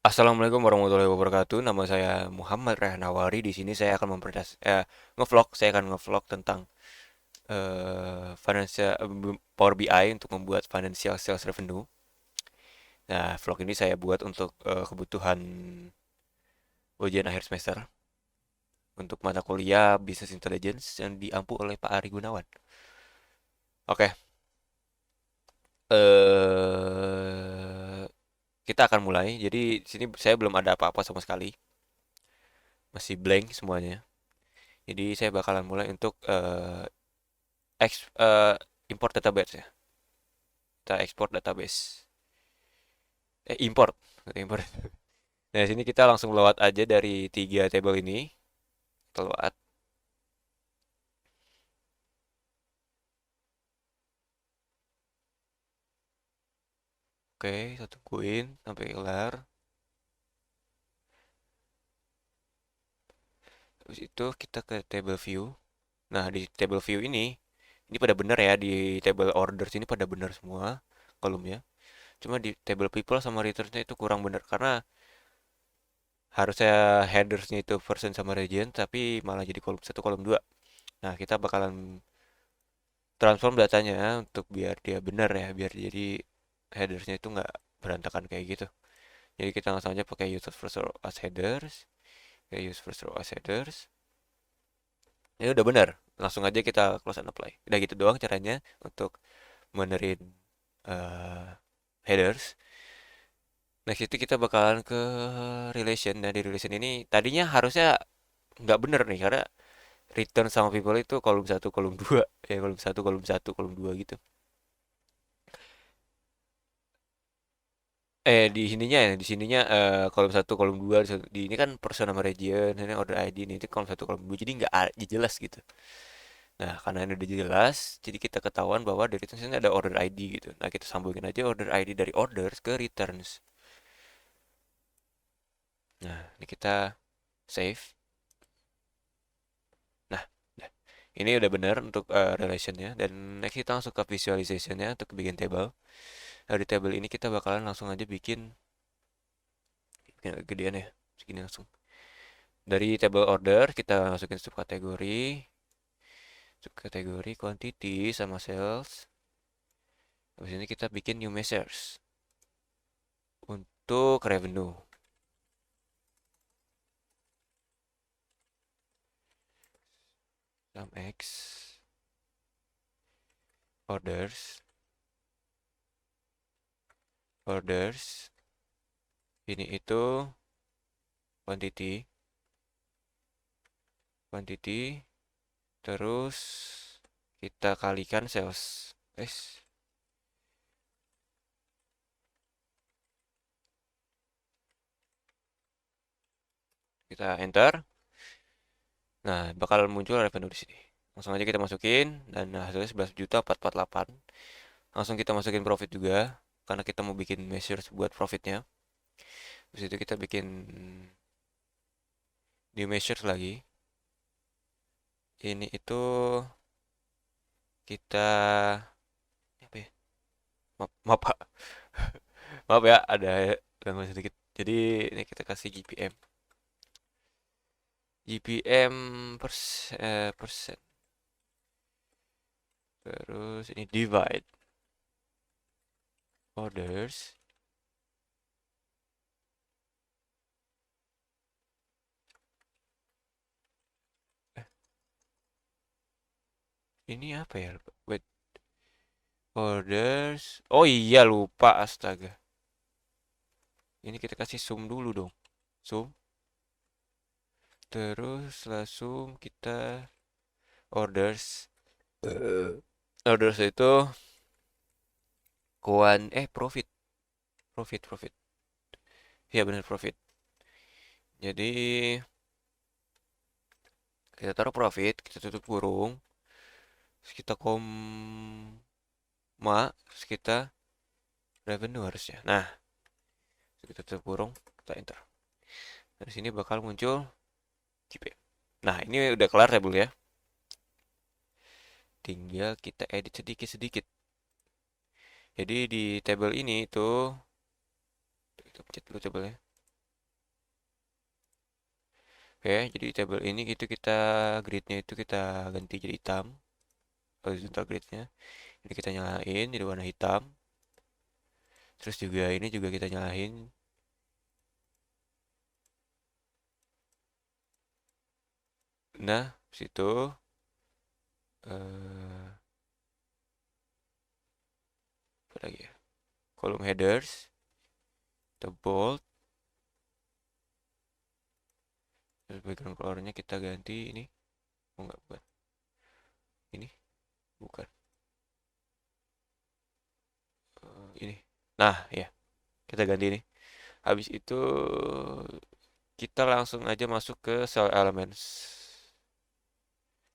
Assalamualaikum warahmatullahi wabarakatuh. Nama saya Muhammad Rehnawari. Di sini saya akan ngevlog. Saya akan ngevlog tentang financial Power BI untuk membuat financial sales revenue. Nah, vlog ini saya buat untuk kebutuhan ujian akhir semester untuk mata kuliah Business Intelligence yang diampu oleh Pak Ari Gunawan. Oke, kita akan mulai. Jadi di sini saya belum ada apa-apa sama sekali, masih blank semuanya. Jadi saya bakalan mulai untuk import database ya. Kita ekspor database. Import. Import. Nah, sini kita langsung lewat aja dari tiga table ini. Kita lewat. Oke, kita tungguin sampai kelar. Terus itu kita ke table view. Nah, di table view ini pada benar ya, di table orders ini pada benar semua kolomnya. Cuma di table people sama returns-nya itu kurang benar karena harusnya headers-nya itu person sama region tapi malah jadi kolom satu kolom dua. Nah, kita bakalan transform datanya untuk biar dia benar ya, biar jadi headersnya itu nggak berantakan kayak gitu. Jadi kita langsung aja pakai use first row as headers, kayak use first row as headers. Ini udah benar, langsung aja kita close and apply. Udah gitu doang caranya untuk benerin eh, headers. Next itu kita bakalan ke relation. Nah di relation ini tadinya harusnya nggak bener nih karena return sama people itu kolom satu kolom dua ya kolom satu kolom satu kolom dua gitu. Di sininya kolom satu kolom dua di ini kan person sama region ini order ID ini itu kolom satu kolom dua jadi nggak jelas gitu. Nah karena ini udah jelas jadi kita ketahuan bahwa dari sini ada order ID gitu. Nah kita sambungin aja order ID dari orders ke returns. Nah ini kita save. Nah nah, ini udah bener untuk relationnya dan next kita langsung ke visualizationnya untuk bikin table. Dari table ini kita bakalan langsung aja bikin gedean ya segini langsung. Dari table order kita masukin subkategori quantity sama sales. Habis ini kita bikin new measures untuk revenue. Sum X orders ini itu quantity quantity terus kita kalikan sales. Kita enter. Nah, bakal muncul revenue di sini. Langsung aja kita masukin dan hasilnya 11.448. Langsung kita masukin profit juga karena kita mau bikin measures buat profitnya. Terus itu kita bikin new measures lagi. Ini itu kita apa ya? Maaf, maaf Pak. Maaf ya ada gangguan sedikit. Jadi ini kita kasih GPM. GPM persen. Terus ini divide orders. Eh, ini apa ya? Wait, orders. Oh iya lupa astaga. Ini kita kasih sum dulu dong. Sum. Terus langsung kita orders. Orders itu profit. Profit. Iya benar profit. Jadi kita taruh profit, kita tutup kurung, terus kita terus kita revenue harusnya. Nah, kita tutup kurung, kita enter. Dari sini bakal muncul GP. Nah, ini udah kelar ya, Bu ya. Tinggal kita edit sedikit-sedikit. Jadi di table ini itu kita pencet dulu tabelnya. Oke, jadi table ini itu kita gridnya itu kita ganti jadi hitam, horizontal gridnya. Ini kita nyalain jadi warna hitam. Terus juga ini juga kita nyalain. Nah, situ eh apa lagi ya? Kolom headers, kita bold. Terus background colornya kita ganti ini. Oh enggak, bukan. Ini bukan. Ini. Nah, ya, kita ganti ini. Habis itu kita langsung aja masuk ke cell elements.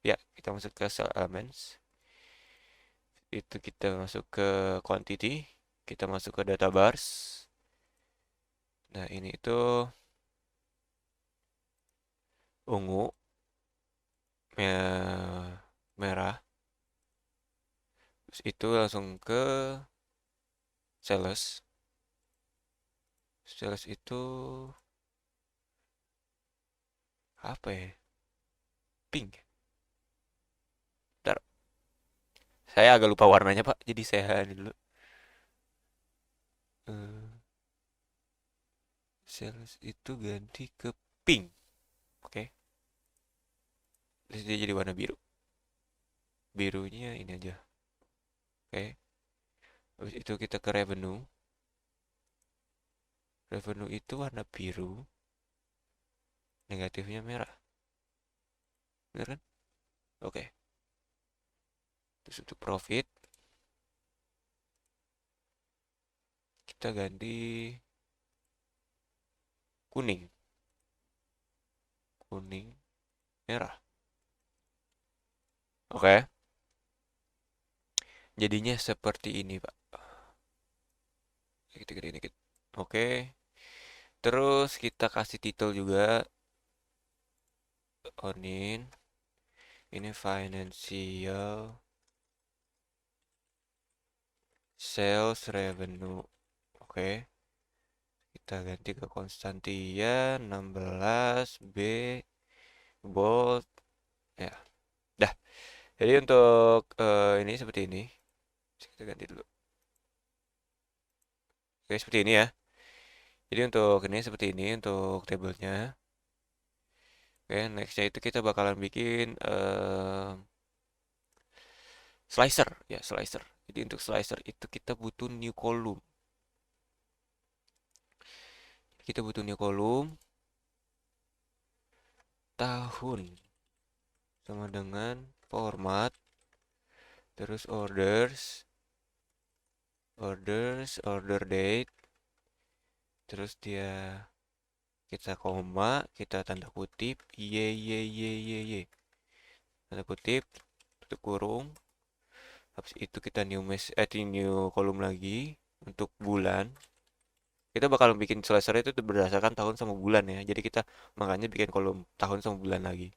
Ya, kita masuk ke cell elements. Itu kita masuk ke quantity. Kita masuk ke data bars. Nah, ini itu ungu, merah. Terus itu langsung ke sales. Sales itu apa ya? Pink. Bentar, saya agak lupa warnanya, Pak. Jadi saya ini dulu. Eh, Sales itu ganti ke pink. Oke. Terus dia jadi warna biru. Birunya ini aja. Oke. Habis itu kita ke revenue. Revenue itu warna biru. Negatifnya merah. Bener kan? Oke. Terus untuk profit. Kita ganti kuning. Kuning, merah. Oke. Jadinya seperti ini, Pak. Kita gede dikit. Oke. Terus kita kasih title juga. Onin. Ini financial sales revenue. Oke. Kita ganti ke Konstantia 16 B bold. Ya. Dah. Jadi untuk ini seperti ini. Kita ganti dulu. Oke, seperti ini ya. Jadi untuk ini seperti ini untuk tabelnya. Oke, nextnya itu kita bakalan bikin slicer, ya slicer. Jadi untuk slicer itu kita butuh new column. Kita butuh new column tahun sama dengan format, terus order date, terus dia kita koma, kita tanda kutip, y, tanda kutip, tutup kurung. Habis itu kita new column lagi untuk bulan. Kita bakal bikin slicer itu berdasarkan tahun sama bulan ya. Jadi kita makanya bikin kolom tahun sama bulan lagi.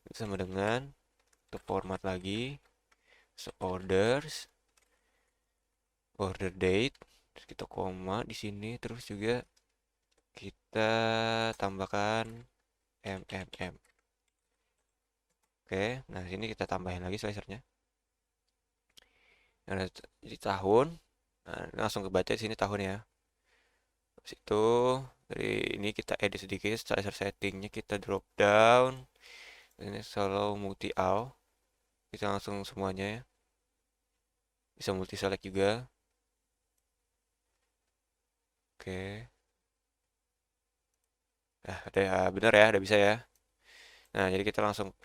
Itu sama dengan untuk format lagi, order date, terus kita koma di sini, terus juga kita tambahkan mmm. Oke, nah sini kita tambahin lagi slicernya. Nah, jadi tahun, nah, langsung kebaca di sini tahun ya. Habis itu dari ini kita edit sedikit slicer settingnya, kita drop down. Ini solo multi all, kita langsung semuanya ya. Bisa multi select juga. Oke. Nah, ada ya, bener ya, udah bisa ya. Nah, jadi kita langsung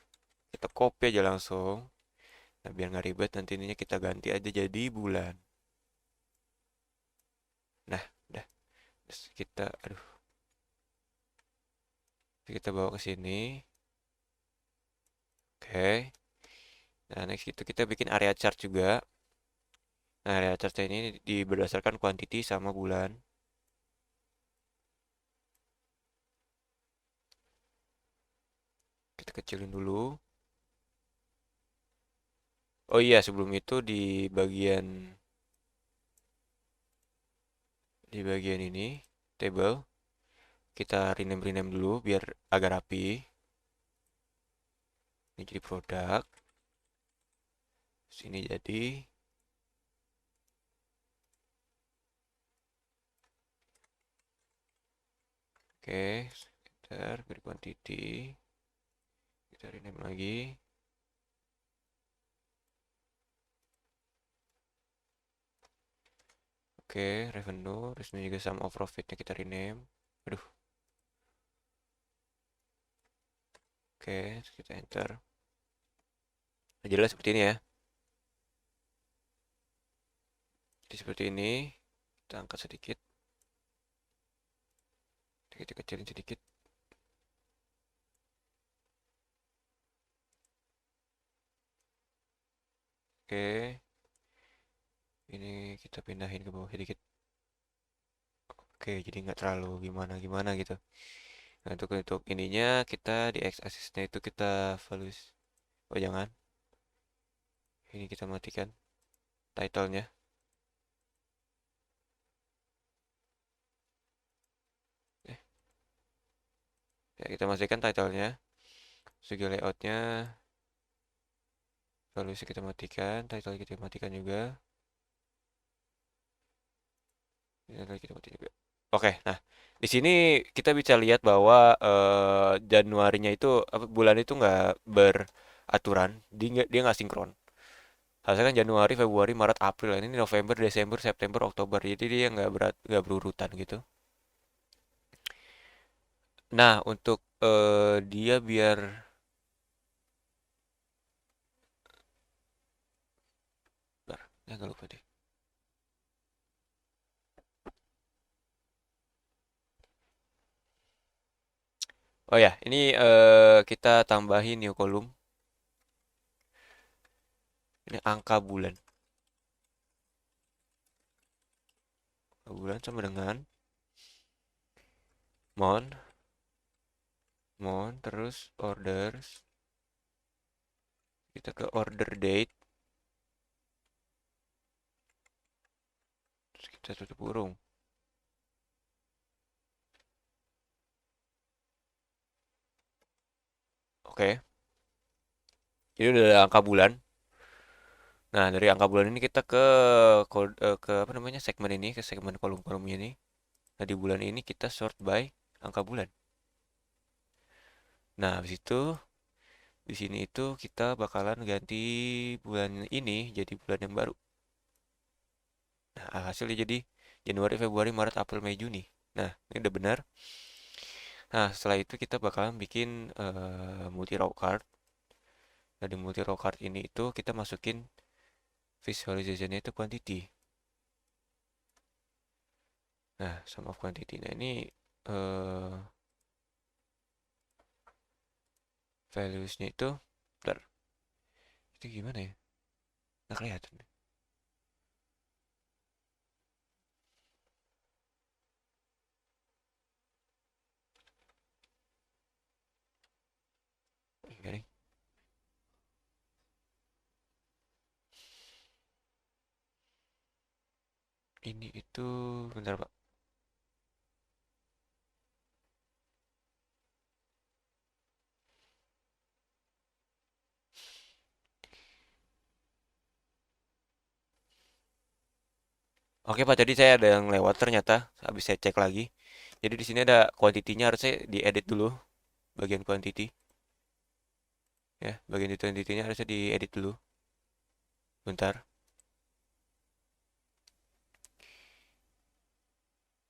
kita copy aja langsung. Nah, biar nggak ribet nanti ininya kita ganti aja jadi bulan. Nah, udah. Terus kita, aduh, kita bawa ke sini. Oke. Nah, next itu kita bikin area chart juga. Nah, area chart ini berdasarkan quantity sama bulan. Kita kecilin dulu. Oh iya, sebelum itu di bagian ini table kita rename dulu biar agak rapi. Ini jadi produk. Sini jadi. Oke, sebentar, beri quantity. Kita rename lagi. Oke, revenue. Terus ini juga sum of profitnya kita rename. Aduh, oke, terus kita enter. Nah, jelas seperti ini ya. Jadi seperti ini. Kita angkat sedikit. Kita kecilin sedikit. Oke, ini kita pindahin ke bawah sedikit. Oke, jadi nggak terlalu gimana-gimana gitu. Nah, untuk ininya kita di x-axisnya itu kita values. Oh, jangan. Ini kita matikan title-nya. Eh, ya kita matikan title-nya. Segi layout-nya, values kita matikan, title kita matikan juga. Ini lagi kita matikan juga. Oke, nah di sini kita bisa lihat bahwa Januarinya itu apa, bulan itu nggak beraturan, dia nggak sinkron. Harusnya kan Januari, Februari, Maret, April. Ini November, Desember, September, Oktober. Jadi dia nggak berurutan gitu. Nah, untuk dia biar bentar, ya nggak lupa deh. Oh ya, ini kita tambahin new column. Ini angka bulan. Angka bulan sama dengan month, terus orders. Kita ke order date, terus kita tutup kurung. Oke, jadi udah ada angka bulan. Nah, dari angka bulan ini kita ke apa namanya segmen ini, ke segmen kolom-kolomnya ini. Nah, di bulan ini kita sort by angka bulan. Nah, habis itu di sini itu kita bakalan ganti bulan ini jadi bulan yang baru. Nah, hasilnya jadi Januari, Februari, Maret, April, Mei, Juni. Nah, ini udah benar. Nah, setelah itu kita bakalan bikin multi row card. Nah, di multi row card ini itu kita masukin visualization-nya itu quantity. Nah, sum of quantity. Nah, ini eh values-nya itu, bentar, itu gimana ya? Nggak kelihatan. Enggak nih. Ini itu, bentar Pak. Oke Pak, tadi saya ada yang lewat ternyata. Habis saya cek lagi. Jadi di sini ada quantity-nya harusnya diedit dulu. Bagian quantity. Ya, bagian quantity-nya harusnya diedit dulu. Bentar.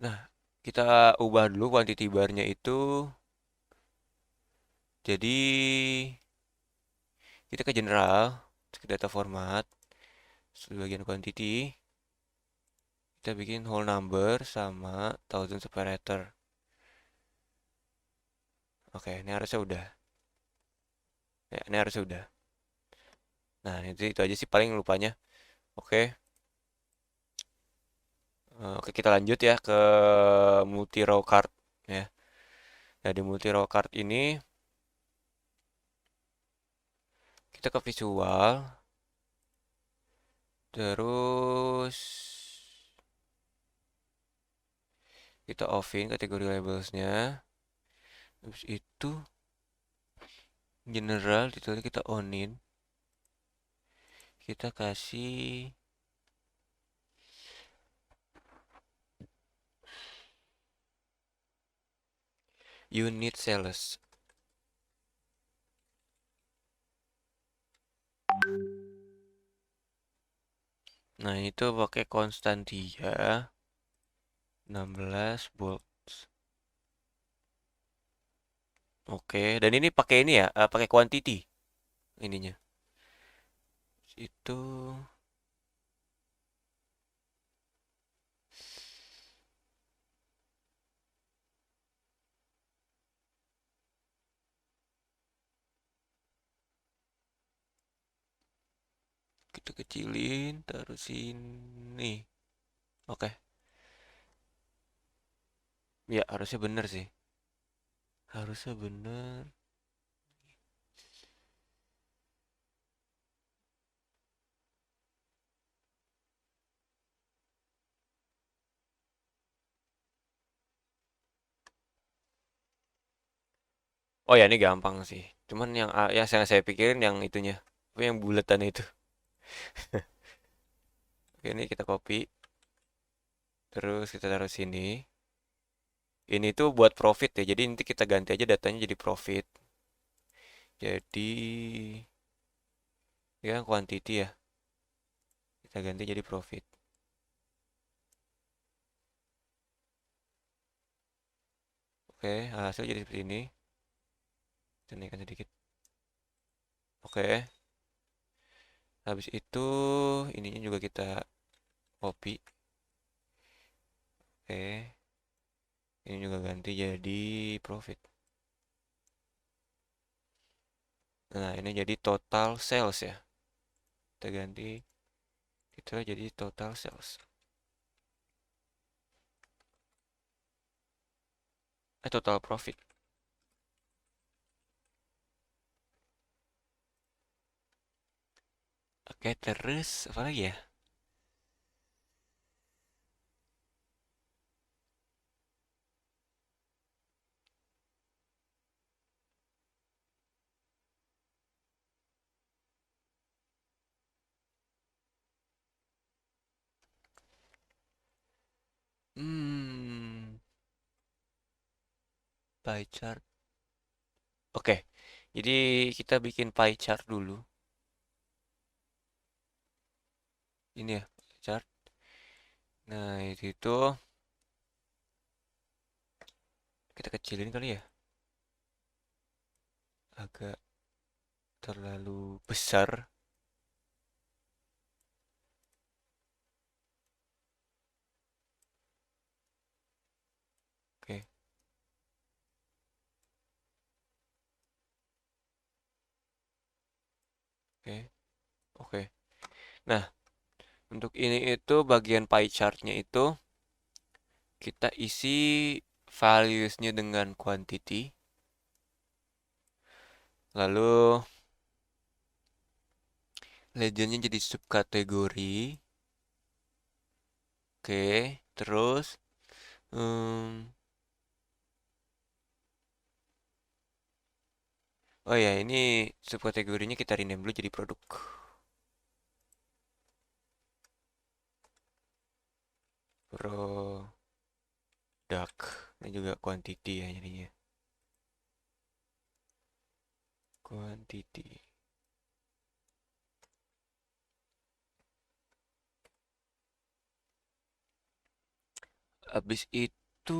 Nah, kita ubah dulu quantity bar-nya itu. Jadi, kita ke general. Ke data format. Terus bagian quantity. Kita bikin whole number sama thousand separator. Oke, ini harusnya udah. Ya, ini harusnya udah. Nah, itu aja sih paling lupanya. Oke. Oke, kita lanjut ya ke multi row card ya. Nah, di multi row card ini kita ke visual, terus Kita offin kategori labelsnya. Habis itu general detailnya kita onin. Kita kasih unit sales. Nah, itu pakai konstantia 16 volts. Oke, dan ini pakai ini ya, pakai quantity ininya. Itu kita kecilin, taruh sini. Oke, ya harusnya bener sih. Harusnya bener. Oh ya, ini gampang sih. Cuman yang saya pikirin yang itunya. Apa yang buletan itu. Oke, ini kita copy. Terus kita taruh sini. Ini tuh buat profit ya. Jadi nanti kita ganti aja datanya jadi profit. Jadi ya quantity ya. Kita ganti jadi profit. Oke, hasil jadi seperti ini. Kita naikkan sedikit. Oke. Habis itu ininya juga kita copy. Oke. Ini juga ganti jadi profit. Nah, ini jadi total sales ya. Kita ganti kita jadi total sales. Total profit. Oke, terus apa lagi ya? Hmm, pie chart. Oke, jadi kita bikin pie chart dulu. Ini ya, pie chart. Nah, itu kita kecilin kali ya. Agak terlalu besar. Oke, oke, oke. Nah, untuk ini itu bagian pie chartnya itu kita isi values-nya dengan quantity. Lalu legendnya jadi subkategori. Oke, terus hmm, oh ya, ini subkategorinya kita rename dulu jadi produk. Produk. Ini juga quantity ya jadinya. Quantity. Habis itu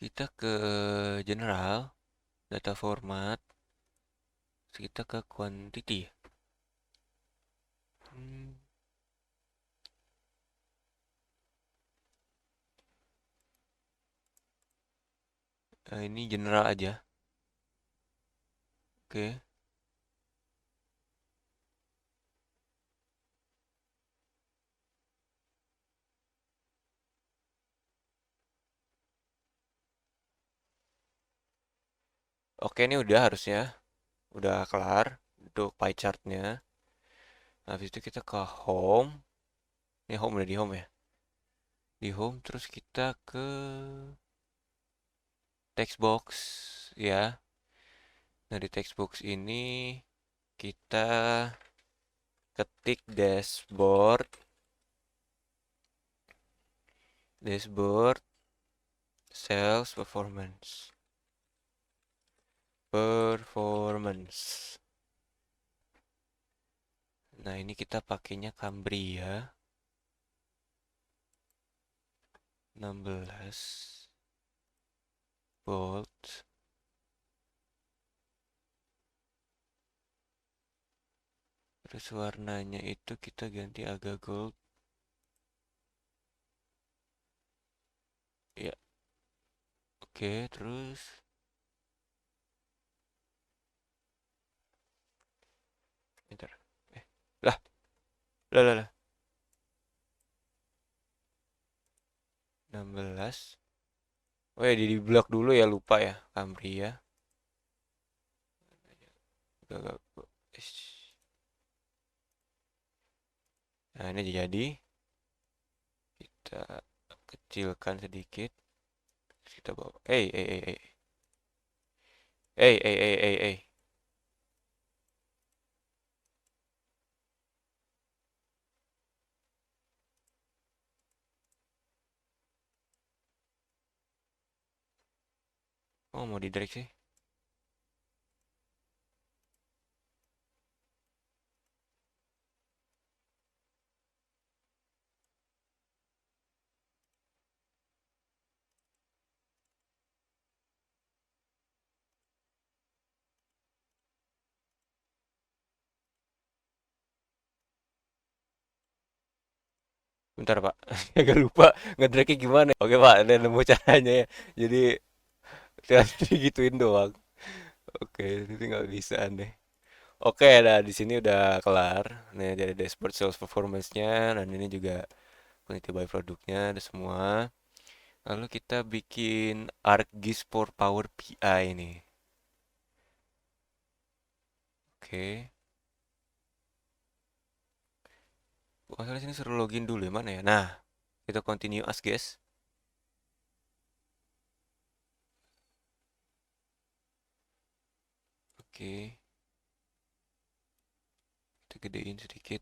kita ke general, data format, kita ke quantity. Hmm, ini general aja. Oke. Oke, ini udah harusnya. Udah kelar untuk pie chartnya. Habis itu kita ke home. Ini home udah di home ya. Di home terus kita ke text box ya. Nah, di text box ini kita ketik dashboard sales performance. Nah, ini kita pakainya Cambria 16 volt. Terus warnanya itu kita ganti agak gold. Ya, oke, terus bentar. Eh, lah, lah. 16. Oh ya, di blok dulu ya, lupa ya, Cambria. Gak, Nah, ini jadi kita kecilkan sedikit. Terus kita bawa. Eh. Oh, mau di drag sih? Bentar, Pak. Agak lupa ngedragnya gimana. Oke, Pak, ada nemu caranya ya. Jadi, nanti gituin doang. Oke, ini nggak bisa aneh. Oke, nah di sini udah kelar. Nih dari dashboard sales performance-nya dan ini juga quantity by produknya ada semua. Lalu kita bikin ArcGIS for Power BI nih. Oke. Masalah sini suruh login dulu ya mana ya? Nah, kita continue as guys. Oke, kita gedein sedikit.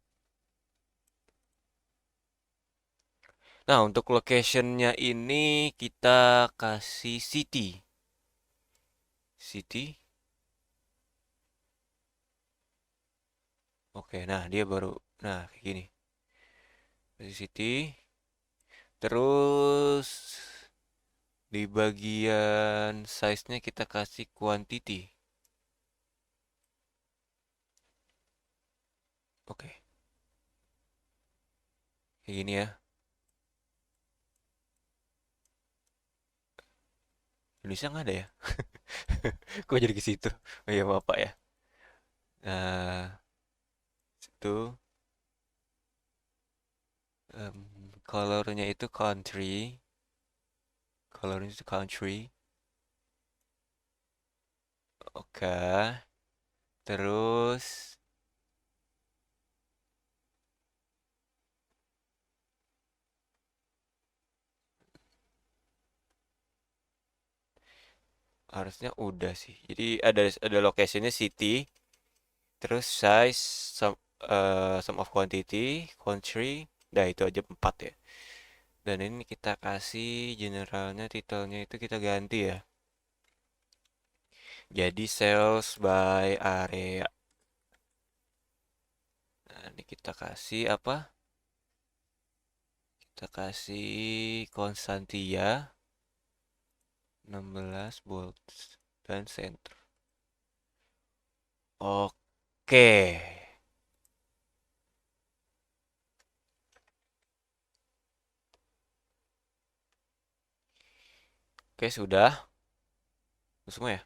Nah, untuk locationnya ini kita kasih city. City. Oke, nah dia baru. Nah, kayak gini. Kasih city. Terus di bagian size-nya kita kasih quantity. Oke, kayak gini ya. Indonesia nggak ada ya? Kok jadi ke situ? Oh iya, maaf Pak ya. Nah, itu colornya itu country. Colornya itu country. Oke. Terus harusnya udah sih. Jadi ada locationnya city, terus size, sum of quantity, country. Dah itu aja 4 ya. Dan ini kita kasih generalnya, titelnya itu kita ganti ya. Jadi sales by area. Nah, ini kita kasih apa? Kita kasih Konstantia 16 volts dan center. Oke. Oke, sudah. Semua ya?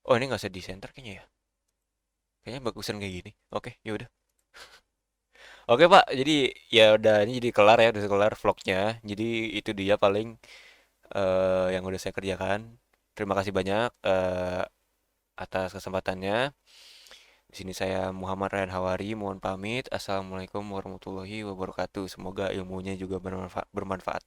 Oh, ini nggak usah di center kayaknya ya. Kayaknya bagusan kayak gini. Oke, ya udah. Oke, Pak. Jadi ya udah ini jadi kelar ya, udah kelar vlognya. Jadi itu dia paling yang udah saya kerjakan. Terima kasih banyak. atas kesempatannya. Di sini saya Muhammad Ryan Hawari, mohon pamit. Assalamualaikum warahmatullahi wabarakatuh. Semoga ilmunya juga bermanfaat.